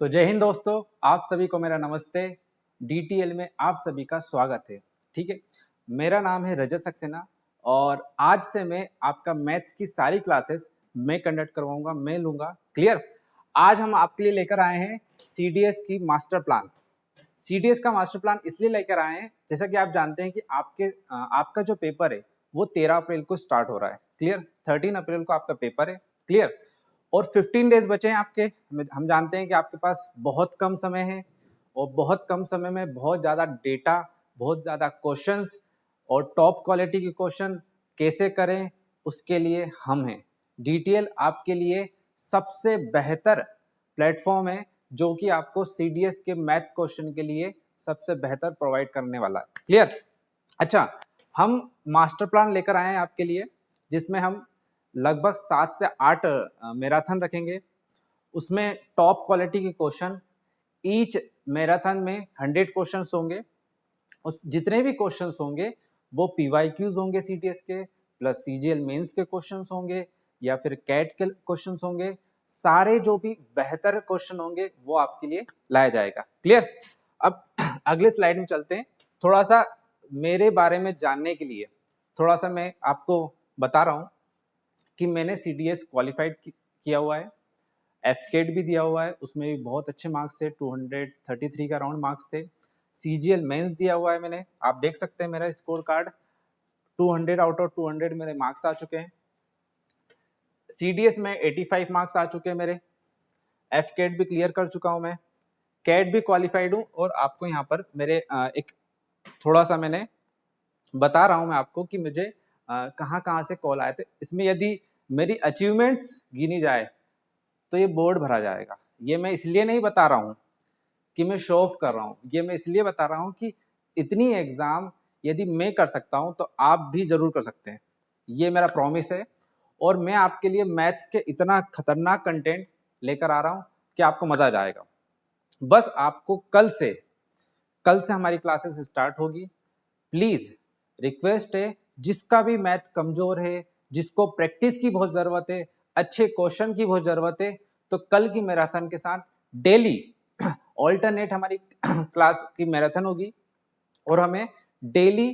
तो जय हिंद दोस्तों, आप सभी को मेरा नमस्ते। डीटीएल में आप सभी का स्वागत है। ठीक है, मेरा नाम है रजत सक्सेना और आज से मैं आपका मैथ्स की सारी क्लासेस मैं कंडक्ट करवाऊंगा, मैं लूंगा। क्लियर। आज हम आपके लिए लेकर आए हैं सीडीएस की मास्टर प्लान। सीडीएस का मास्टर प्लान इसलिए लेकर आए हैं, जैसा कि आप जानते हैं कि आपका जो पेपर है वो 13 अप्रैल को स्टार्ट हो रहा है। क्लियर। 13 अप्रैल को आपका पेपर है। क्लियर। और 15 डेज बचे हैं आपके। हम जानते हैं कि आपके पास बहुत कम समय है और बहुत कम समय में बहुत ज़्यादा डेटा, बहुत ज़्यादा क्वेश्चंस और टॉप क्वालिटी के क्वेश्चन कैसे करें, उसके लिए हम हैं। डीटीएल आपके लिए सबसे बेहतर प्लेटफॉर्म है जो कि आपको सीडीएस के मैथ क्वेश्चन के लिए सबसे बेहतर प्रोवाइड करने वाला है। क्लियर। अच्छा, हम मास्टर प्लान लेकर आए हैं आपके लिए, जिसमें हम लगभग 7 से 8 मैराथन रखेंगे। उसमें टॉप क्वालिटी के क्वेश्चन, ईच मैराथन में 100 क्वेश्चंस होंगे। उस जितने भी क्वेश्चंस होंगे वो पीवाईक्यूज होंगे सीटीएस के, प्लस सीजीएल मेंस के क्वेश्चंस होंगे या फिर कैट के क्वेश्चंस होंगे। सारे जो भी बेहतर क्वेश्चन होंगे वो आपके लिए लाया जाएगा। क्लियर। अब अगले स्लाइड में चलते हैं। थोड़ा सा मेरे बारे में जानने के लिए थोड़ा सा मैं आपको बता रहा हूँ कि मैंने सीडीएस क्वालिफाइड किया हुआ है, एफकेट भी दिया हुआ है, उसमें भी बहुत अच्छे मार्क्स थे, 233 का राउंड मार्क्स थे। सीजीएल मेंस दिया हुआ है मैंने, आप देख सकते हैं मेरा स्कोर कार्ड, 200 आउट ऑफ 200 मेरे मार्क्स आ चुके हैं। सीडीएस में 85 मार्क्स आ चुके हैं मेरे। एफकेट भी क्लियर कर चुका हूं मैं, कैट भी क्वालिफाइड हूं। और आपको यहाँ पर मेरे एक थोड़ा सा मैंने बता रहा हूं मैं आपको कि मुझे कहाँ कहाँ से कॉल आए थे। इसमें यदि मेरी अचीवमेंट्स गिनी जाए तो ये बोर्ड भरा जाएगा। ये मैं इसलिए नहीं बता रहा हूँ कि मैं शो ऑफ कर रहा हूँ, ये मैं इसलिए बता रहा हूँ कि इतनी एग्जाम यदि मैं कर सकता हूँ तो आप भी जरूर कर सकते हैं। ये मेरा प्रॉमिस है। और मैं आपके लिए मैथ्स के इतना खतरनाक कंटेंट लेकर आ रहा हूँ कि आपको मजा आ जाएगा। बस आपको कल से हमारी क्लासेस स्टार्ट होगी। प्लीज रिक्वेस्ट है, जिसका भी मैथ कमजोर है, जिसको प्रैक्टिस की बहुत जरूरत है, अच्छे क्वेश्चन की बहुत जरूरत है, तो कल की मैराथन के साथ डेली ऑल्टरनेट हमारी क्लास की मैराथन होगी और हमें डेली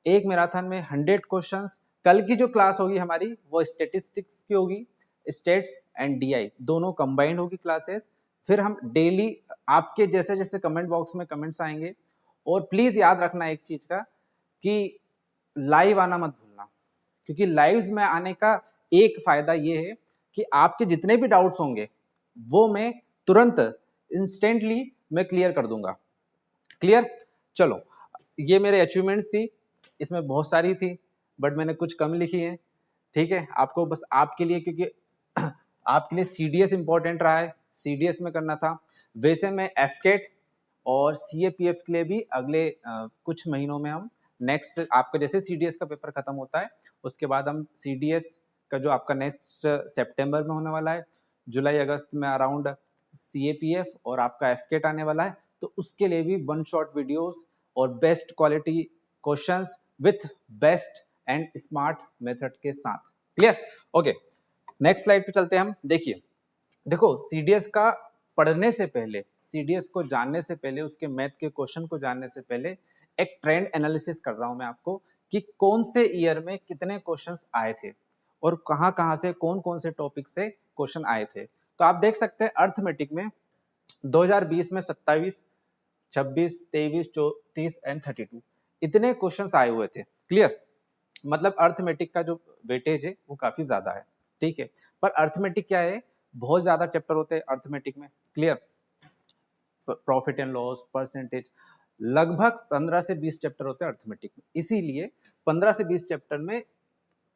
एक मैराथन में 100 क्वेश्चंस। कल की जो क्लास होगी हमारी वो स्टेटिस्टिक्स की होगी, स्टेट्स एंड डीआई दोनों कंबाइंड होगी क्लासेस। फिर हम डेली आपके जैसे जैसे कमेंट बॉक्स में कमेंट्स आएंगे। और प्लीज याद रखना एक चीज का कि लाइव आना मत भूलना, क्योंकि लाइव्स में आने का एक फायदा ये है कि आपके जितने भी डाउट्स होंगे वो मैं तुरंत इंस्टेंटली मैं क्लियर कर दूंगा। क्लियर। चलो, ये मेरे अचीवमेंट्स थी, इसमें बहुत सारी थी बट मैंने कुछ कम लिखी है। ठीक है, आपको बस आपके लिए, क्योंकि आपके लिए सीडीएस इंपॉर्टेंट रहा है, सीडीएस में करना था। वैसे मैं एफकेट और सीएपीएफ के लिए भी अगले कुछ महीनों में हम नेक्स्ट, आपका जैसे सीडीएस का पेपर खत्म होता है उसके बाद हम सीडीएस का जो आपका नेक्स्ट सितंबर में होने वाला है, जुलाई अगस्त में अराउंड सीएपीएफ और आपका एफकेट आने वाला है, तो उसके लिए भी वन शॉट वीडियोस और best quality questions with best and smart method के साथ। क्लियर। ओके, नेक्स्ट स्लाइड पे चलते हैं हम। देखो सीडीएस का पढ़ने से पहले, सीडीएस को जानने से पहले, उसके मैथ के क्वेश्चन को जानने से पहले एक ट्रेंड एनालिसिस कर रहा हूं मैं आपको कि कौन से ईयर में कितने क्वेश्चंस आए थे और कहां कहां से कौन कौन से टॉपिक से क्वेश्चन आए थे। तो आप देख सकते हैं अर्थमेटिक में 2020 में 27, 26, 23, 34 एंड 32 इतने क्वेश्चंस आए हुए थे। क्लियर। मतलब अर्थमेटिक का जो वेटेज है वो काफी ज्यादा है। ठीक है, पर अर्थमेटिक क्या है, बहुत ज्यादा चैप्टर होते हैं अर्थमेटिक में। Clear. Profit and loss, percentage, लगभग 15 से 20 चैप्टर होते हैं अर्थमेटिक में। इसीलिए 15 से 20 चैप्टर में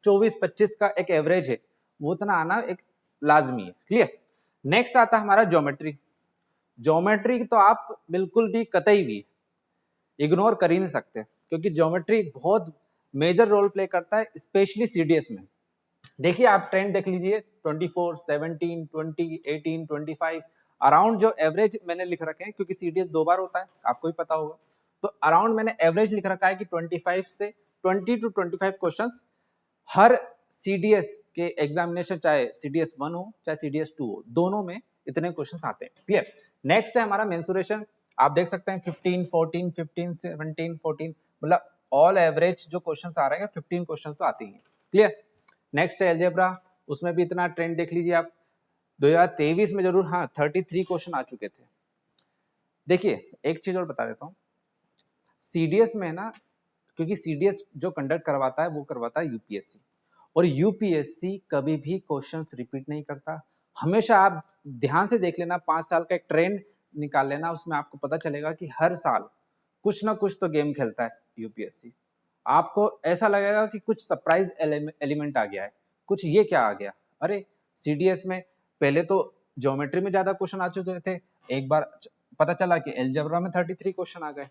24-25 का एक एवरेज है, वो उतना आना एक लाजमी है। क्लियर। नेक्स्ट आता है हमारा ज्योमेट्री। ज्योमेट्री तो आप बिल्कुल भी कतई भी इग्नोर कर ही नहीं सकते, क्योंकि ज्योमेट्री बहुत मेजर रोल प्ले करता है, स्पेशली सीडीएस में। देखिए आप ट्रेंड देख लीजिए, 24, 17, 20, 18, 25 अराउंड जो एवरेज मैंने लिख रखे हैं, क्योंकि सीडीएस 2 बार होता है, आपको भी पता होगा। तो अराउंड मैंने एवरेज लिख रखा है कि 25 से 20 टू 25 क्वेश्चंस हर सीडीएस के एग्जामिनेशन, चाहे सीडीएस 1 हो चाहे सीडीएस 2 हो, दोनों में इतने क्वेश्चंस आते हैं। क्लियर। नेक्स्ट है हमारा मेंसुरेशन, आप देख सकते हैं 15, 14, 15, 17, 14, मतलब ऑल एवरेज जो क्वेश्चंस आ रहे हैं 15 क्वेश्चन तो आते ही हैं। क्लियर। नेक्स्ट है अलजेब्रा, उसमें भी इतना ट्रेंड देख लीजिए आप, 2023 में जरूर हाँ 33 क्वेश्चन आ चुके थे। देखिए एक चीज और बता देता हूँ, सीडीएस में ना, क्योंकि सीडीएस जो कंडक्ट करवाता है वो करवाता है यूपीएससी, और यूपीएससी कभी भी क्वेश्चंस रिपीट नहीं करता। हमेशा आप ध्यान से देख लेना, 5 साल का एक ट्रेंड निकाल लेना, उसमें आपको पता चलेगा कि हर साल कुछ ना कुछ तो गेम खेलता है यूपीएससी। आपको ऐसा लगेगा कि कुछ सरप्राइज एलिमेंट आ गया है, कुछ ये क्या आ गया, अरे सीडीएस में पहले तो ज्योमेट्री में ज्यादा क्वेश्चन आ चुके थे, एक बार पता चला कि अलजेब्रा में 33 क्वेश्चन आ गए।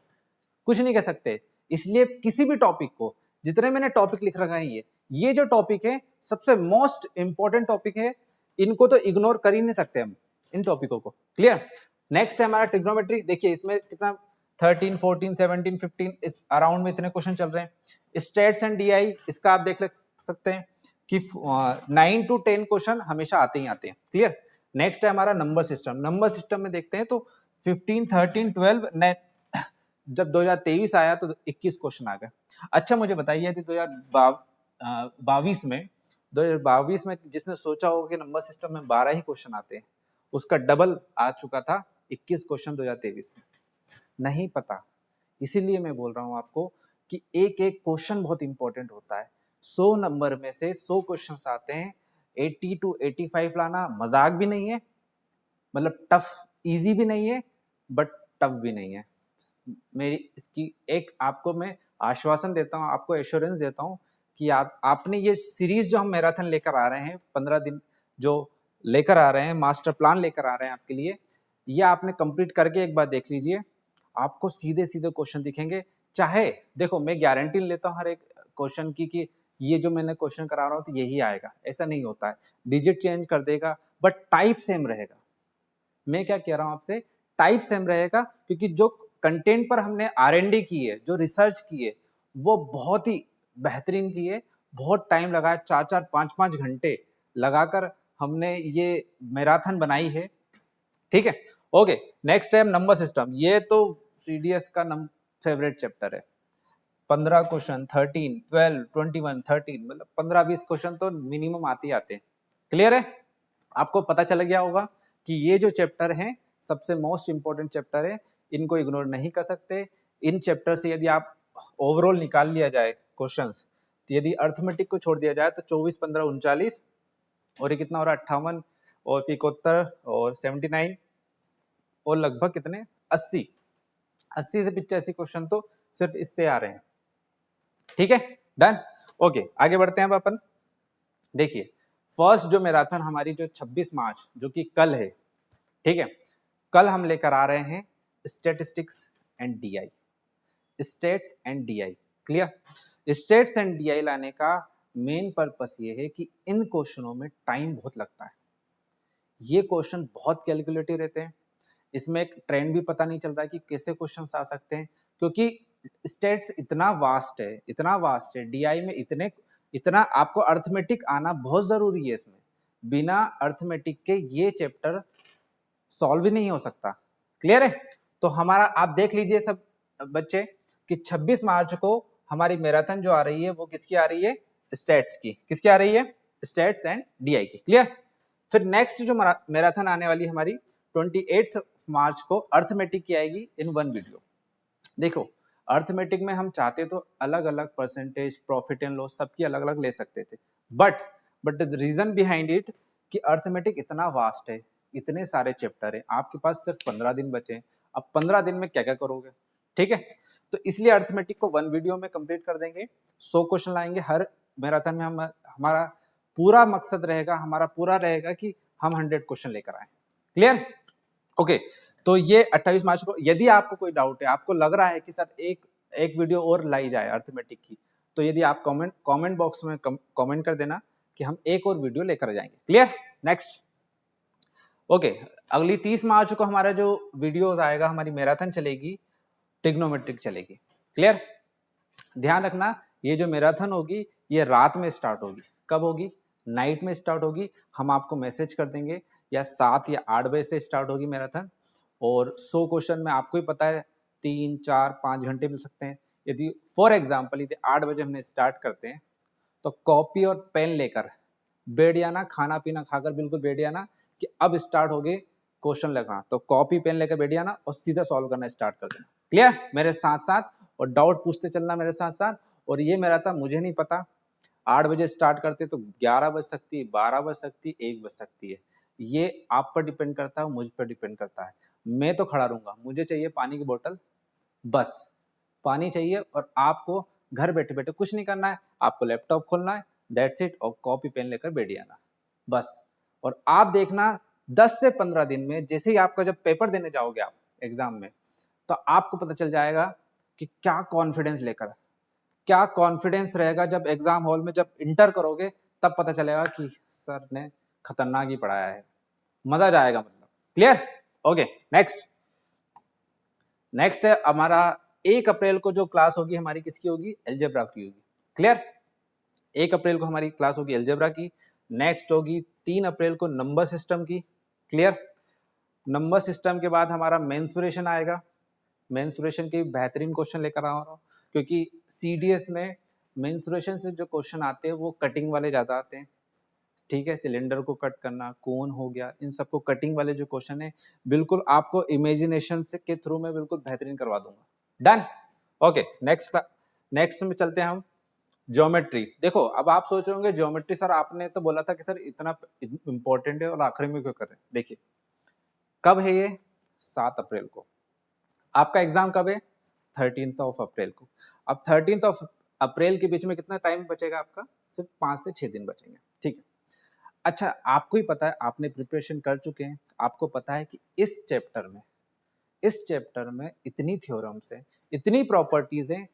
कुछ नहीं कह सकते, इसलिए किसी भी टॉपिक को, जितने मैंने टॉपिक लिख रखा है ये जो टॉपिक है सबसे मोस्ट इंपॉर्टेंट टॉपिक है, इनको तो इग्नोर कर ही नहीं सकते हम इन टॉपिकों को। क्लियर। नेक्स्ट है हमारा ट्रिग्नोमेट्री, देखिए इसमें कितना 13, 14, 17, 15 इस अराउंड में इतने क्वेश्चन चल रहे हैं। स्टेट्स एंड डीआई, इसका आप देख सकते हैं कि 9 to 10 क्वेश्चन हमेशा आते ही आते हैं। क्लियर। नेक्स्ट है हमारा नंबर सिस्टम, नंबर सिस्टम में देखते हैं तो 15, 13, 12, जब 2023 आया तो 21 क्वेश्चन आ गए। अच्छा मुझे बताइए यदि 2022 में जिसने सोचा होगा कि नंबर सिस्टम में 12 ही क्वेश्चन आते हैं, उसका डबल आ चुका था 21 क्वेश्चन 2023 में। नहीं पता, इसीलिए मैं बोल रहा हूं आपको कि एक एक क्वेश्चन बहुत इंपॉर्टेंट होता है। 100 नंबर में से 100 क्वेश्चंस आते हैं, 80 to 85 लाना मजाक भी नहीं है, मतलब टफ, इजी भी नहीं है बट टफ भी नहीं है। मेरी इसकी एक आपको मैं आश्वासन देता हूं, आपको एश्योरेंस देता हूं कि आपने ये सीरीज जो हम मैराथन लेकर आ रहे हैं, 15 दिन जो लेकर आ रहे हैं, मास्टर प्लान लेकर आ रहे हैं आपके लिए, ये आपने कंप्लीट करके एक बार देख लीजिए, आपको सीधे सीधे क्वेश्चन दिखेंगे। चाहे देखो मैं गारंटी लेता हूँ हर एक क्वेश्चन की कि ये जो मैंने क्वेश्चन करा रहा हूँ तो यही आएगा, ऐसा नहीं होता है, डिजिट चेंज कर देगा बट टाइप सेम रहेगा। मैं क्या कह रहा हूँ आपसे, टाइप सेम रहेगा, क्योंकि जो कंटेंट पर हमने R&D की है, जो रिसर्च की है, वो बहुत ही बेहतरीन की है, बहुत टाइम लगा है, 4-4, 5-5 घंटे लगाकर हमने ये मैराथन बनाई है। ठीक है। ओके, नेक्स्ट है नंबर सिस्टम, ये तो सीडीएस का फेवरेट चैप्टर है। 15 क्वेश्चन, 13, 12, 21, 13, मतलब 15-20 क्वेश्चन तो मिनिमम आते ही आते हैं। क्लियर है, आपको पता चल गया होगा कि ये जो चैप्टर है सबसे मोस्ट इंपॉर्टेंट चैप्टर है, इनको इग्नोर नहीं कर सकते। इन चैप्टर से यदि आप ओवरऑल निकाल लिया जाए क्वेश्चंस, तो यदि अर्थमेटिक को छोड़ दिया जाए तो 24, 15, 39 और ये कितना हो रहा है 58 और 71 और 79 और लगभग कितने 80 से 85 क्वेश्चन तो सिर्फ इससे आ रहे हैं। ठीक है, डन। ओके, आगे बढ़ते हैं अब अपन। देखिए फर्स्ट जो मैराथन हमारी जो 26 मार्च जो कि कल है, ठीक है, कल हम लेकर आ रहे हैं statistics and DI, states and DI. Clear. States and DI लाने का मेन पर्पस ये है कि इन क्वेश्चनों में टाइम बहुत लगता है, ये क्वेश्चन बहुत कैलकुलेटिव रहते हैं, इसमें एक ट्रेंड भी पता नहीं चल रहा है कि कैसे क्वेश्चंस आ सकते हैं, क्योंकि स्टेट्स इतना वास्ट है, डीआई में इतना आपको अर्थमेटिक आना बहुत जरूरी है। इसमें बिना अर्थमेटिक के ये चैप्टर सॉल्व ही नहीं हो सकता। क्लियर है, तो हमारा आप देख लीजिए सब बच्चे कि 26 मार्च को हमारी मैराथन जो आ रही है वो किसकी आ रही है, स्टेट्स की। किसकी आ रही है, स्टेट्स एंड डीआई की। क्लियर। फिर नेक्स्ट जो मैराथन आने वाली हमारी 28 मार्च को अर्थमेटिक की आएगी इन वन वीडियो। देखो अर्थमेटिक में हम चाहते तो अलग अलग परसेंटेज, प्रॉफिट एंड लॉस सबकी अलग अलग ले सकते थे, but the reason behind it कि अर्थमेटिक इतना वास्ट है, इतने सारे चैप्टर है, आपके पास सिर्फ 15 दिन बचे हैं, अब 15 दिन में क्या क्या करोगे। ठीक है, तो इसलिए अर्थमेटिक को वन वीडियो में कंप्लीट कर देंगे, 100 क्वेश्चन लाएंगे हर मैराथन में। हमारा पूरा मकसद रहेगा, हमारा पूरा रहेगा कि हम 100 क्वेश्चन लेकर आए। क्लियर। ओके, तो ये 28 मार्च को, यदि आपको कोई डाउट है, आपको लग रहा है कि सर एक वीडियो और लाई जाए अर्थमेटिक की, तो यदि आप कमेंट बॉक्स में कमेंट कर देना कि हम एक और वीडियो लेकर जाएंगे। क्लियर। नेक्स्ट। ओके, अगली 30 मार्च को हमारा जो वीडियो आएगा, हमारी मैराथन चलेगी, ट्रिग्नोमेट्रिक चलेगी। क्लियर। ध्यान रखना ये जो मैराथन होगी ये रात में स्टार्ट होगी। कब होगी, नाइट में स्टार्ट होगी। हम आपको मैसेज कर देंगे, या 7 या 8 बजे से स्टार्ट होगी मैराथन, और 100 क्वेश्चन में आपको ही पता है 3, 4, 5 घंटे मिल सकते हैं। यदि फॉर एग्जाम्पल यदि 8 बजे हमने स्टार्ट करते हैं तो कॉपी और पेन लेकर बैठ जाना, खाना पीना खाकर बिल्कुल बैठ जाना कि अब स्टार्ट हो गए क्वेश्चन लिखना, तो कॉपी पेन लेकर बैठ जाना और सीधा सॉल्व करना स्टार्ट कर देना। क्लियर मेरे साथ साथ, और डाउट पूछते चलना मेरे साथ साथ। और ये मेरा था, मुझे नहीं पता 8 बजे स्टार्ट करते तो 11 बज सकती है, 12 बज सकती है, 1 बज सकती है। ये आप पर डिपेंड करता है, मुझ पर डिपेंड करता है। मैं तो खड़ा रहूंगा, मुझे चाहिए पानी की बोतल, बस पानी चाहिए। और आपको घर बैठे बैठे कुछ नहीं करना है, आपको लैपटॉप खोलना है, दैट्स इट, और कॉपी पेन लेकर बैठ जाना बस। और आप देखना 10 से 15 दिन में जैसे ही आपका जब पेपर देने जाओगे आप एग्जाम में, तो आपको पता चल जाएगा कि क्या कॉन्फिडेंस लेकर, क्या कॉन्फिडेंस रहेगा जब एग्जाम हॉल में जब इंटर करोगे, तब पता चलेगा कि सर ने खतरनाक ही पढ़ाया है, मजा जाएगा मतलब। क्लियर? ओके, नेक्स्ट है हमारा 1 अप्रैल को जो क्लास होगी हमारी किसकी होगी? अलजेब्रा की होगी। क्लियर? 1 अप्रैल को हमारी क्लास होगी अलजेब्रा की। नेक्स्ट होगी 3 अप्रैल को नंबर सिस्टम की। क्लियर? नंबर सिस्टम के बाद हमारा मेंसुरेशन आएगा। मेंसुरेशन के बेहतरीन क्वेश्चन लेकर आ रहा हूँ, क्योंकि सीडीएस में मेंसुरेशन से जो क्वेश्चन आते हैं वो कटिंग वाले ज्यादा आते हैं। ठीक है, सिलेंडर को कट करना, कोन हो गया, इन सबको कटिंग वाले जो क्वेश्चन है बिल्कुल आपको इमेजिनेशन से के थ्रू में बिल्कुल बेहतरीन करवा दूंगा। डन? ओके, नेक्स्ट में चलते हैं हम ज्योमेट्री। देखो अब आप सोच रहे होंगे ज्योमेट्री सर आपने तो बोला था कि सर इतना इंपॉर्टेंट है और आखिरी में क्यों कर रहे हैं। देखिए कब है ये? 7 अप्रैल को। आपका एग्जाम कब है? 13 अप्रैल को। अब 13 अप्रैल के बीच में कितना टाइम बचेगा आपका? सिर्फ 5 से 6 दिन बचेंगे। ठीक है, अच्छा आपको ही पता है, आपने प्रिपरेशन कर चुके हैं, आपको पता है कि इस चैप्टर में इतनी थ्योरम्स है, इतनी प्रॉपर्टीज है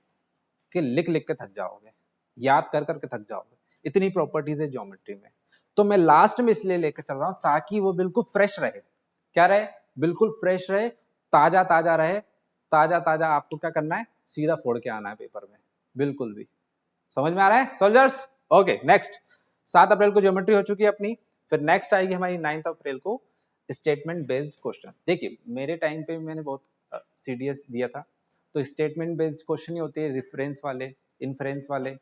कि लिख लिख के थक जाओगे, याद कर करके थक जाओगे, इतनी प्रॉपर्टीज है ज्योमेट्री में। तो मैं लास्ट में इसलिए लेकर चल रहा हूं ताकि वो बिल्कुल फ्रेश रहे। क्या रहे? बिल्कुल फ्रेश रहे, ताजा ताजा रहे। ताजा ताजा आपको क्या करना है? सीधा फोड़ के आना है पेपर में। बिल्कुल भी समझ में आ रहा है सोल्जर्स? ओके, नेक्स्ट 7 अप्रैल को ज्योमेट्री हो चुकी है अपनी। फिर नेक्स्ट आएगी हमारी 9 अप्रैल को स्टेटमेंट बेस्ड क्वेश्चन। देखिए मेरे टाइम पे मैंने बहुत सीडीएस दिया था, तो स्टेटमेंट बेस्ड क्वेश्चन ही होते हैं, रेफरेंस वाले, इन्फ्रेंस वाले,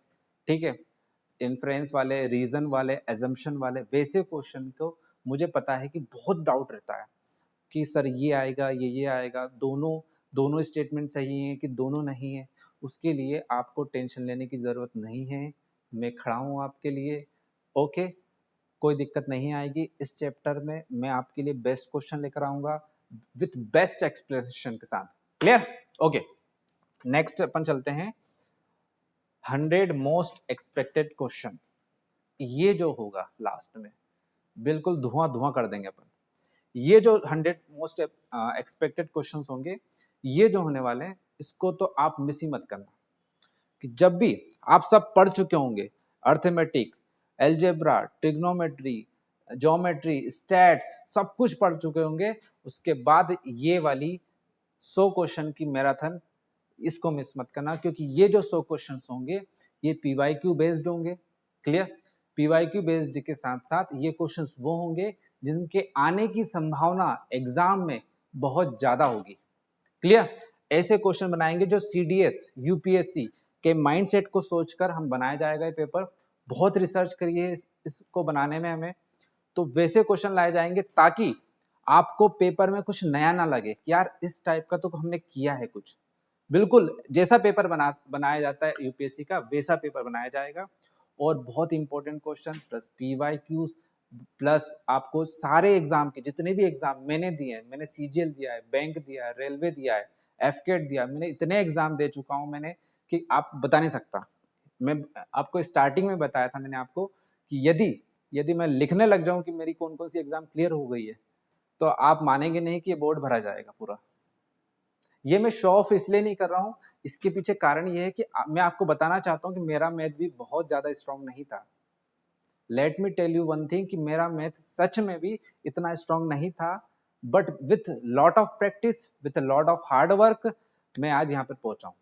ठीक है, इन्फ्रेंस वाले, रीजन वाले, एजम्पशन वाले, वैसे क्वेश्चन को मुझे पता है कि बहुत डाउट रहता है कि सर ये आएगा, ये आएगा, दोनों स्टेटमेंट सही हैं कि दोनों नहीं है। उसके लिए आपको टेंशन लेने की ज़रूरत नहीं है, मैं खड़ा हूँ आपके लिए। ओके, कोई दिक्कत नहीं आएगी। इस चैप्टर में मैं आपके लिए बेस्ट क्वेश्चन लेकर आऊँगा विथ बेस्ट एक्सप्लेनेशन के साथ। क्लियर? ओके, नेक्स्ट अपन चलते हैं 100 मोस्ट एक्सपेक्टेड क्वेश्चन। ये जो होगा लास्ट में बिल्कुल धुआं धुआं कर देंगे अपन। ये जो 100 मोस्ट एक्सपेक्टेड क्वेश्चंस होंगे, ये जो होने वाले हैं, इसको तो आप मिस ही मत करना। कि जब भी आप सब पढ़ चुके होंगे, arithmetic, algebra, trigonometry, geometry, stats, सब कुछ पढ़ चुके होंगे, उसके बाद ये वाली 100 क्वेश्चन की मैराथन इसको मिस मत करना, क्योंकि ये जो 100 क्वेश्चंस होंगे ये पीवाईक्यू बेस्ड होंगे। क्लियर? पीवाईक्यू बेस्ड के साथ साथ ये क्वेश्चंस वो होंगे जिनके आने की संभावना एग्जाम में बहुत ज्यादा होगी। क्लियर? ऐसे क्वेश्चन बनाएंगे जो सीडीएस, यूपीएससी के माइंडसेट को सोचकर हम बनाया जाएगा ये पेपर। बहुत रिसर्च करिए इसको बनाने में हमें, तो वैसे क्वेश्चन लाए जाएंगे ताकि आपको पेपर में कुछ नया ना लगे कि यार इस टाइप का तो हमने किया है कुछ। बिल्कुल जैसा पेपर बनाया जाता है यूपीएससी का, वैसा पेपर बनाया जाएगा। और बहुत important question plus PYQs plus आपको सारे एग्जाम के जितने भी एग्जाम मैंने दिए हैं, मैंने सीजीएल दिया है, बैंक दिया है, रेलवे दिया है, एफकेट दिया, मैंने इतने एग्जाम दे चुका हूं मैंने कि आप बता नहीं सकता। मैं आपको स्टार्टिंग में बताया था मैंने आपको कि यदि मैं लिखने लग जाऊं कि मेरी कौन कौन सी एग्जाम क्लियर हो गई है, तो आप मानेंगे नहीं कि ये बोर्ड भरा जाएगा पूरा। ये मैं शो ऑफ इसलिए नहीं कर रहा हूँ, इसके पीछे कारण ये है कि मैं आपको बताना चाहता हूँ कि मेरा मैथ भी बहुत ज्यादा स्ट्रांग नहीं था। Let me tell you one thing कि मेरा मैथ सच में भी इतना स्ट्रांग नहीं था, but with lot of practice, with lot of hard work मैं आज यहाँ पर पहुंचा हूँ।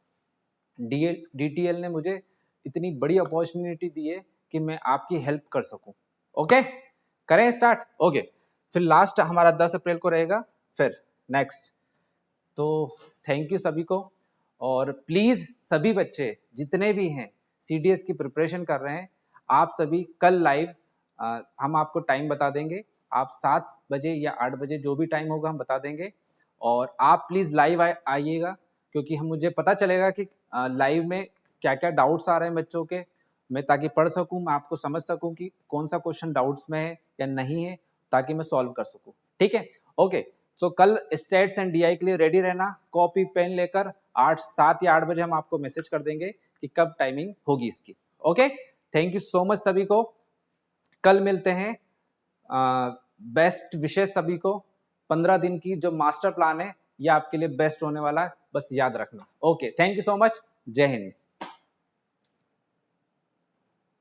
डीटीएल ने मुझे इतनी बड़ी अपॉर्चुनिटी दी है कि मैं आपकी हेल्प कर सकूं। ओके, करें स्टार्ट? ओके, फिर लास्ट हमारा 10 अप्रैल को रहेगा। फिर नेक्स्ट। तो थैंक यू सभी को, और प्लीज़ सभी बच्चे जितने भी हैं CDS की प्रिपरेशन कर रहे हैं, आप सभी कल लाइव हम आपको टाइम बता देंगे, आप 7 बजे या 8 बजे जो भी टाइम होगा हम बता देंगे, और आप प्लीज़ लाइव आइएगा, क्योंकि हम मुझे पता चलेगा कि लाइव में क्या क्या डाउट्स आ रहे हैं बच्चों के, मैं ताकि पढ़ सकूं, मैं आपको समझ सकूं कि कौन सा क्वेश्चन डाउट्स में है या नहीं है, ताकि मैं सॉल्व कर सकूं। ठीक है, ओके। सो कल स्टेट्स एंड DI के लिए रेडी रहना, कॉपी पेन लेकर 7 या 8 बजे हम आपको मैसेज कर देंगे कि कब टाइमिंग होगी इसकी। Okay, thank you so much सभी को, कल मिलते हैं। बेस्ट विशेष सभी को। 15 दिन की जो मास्टर प्लान है ये आपके लिए बेस्ट होने वाला है, बस याद रखना। Okay, thank you so much, जय हिंद।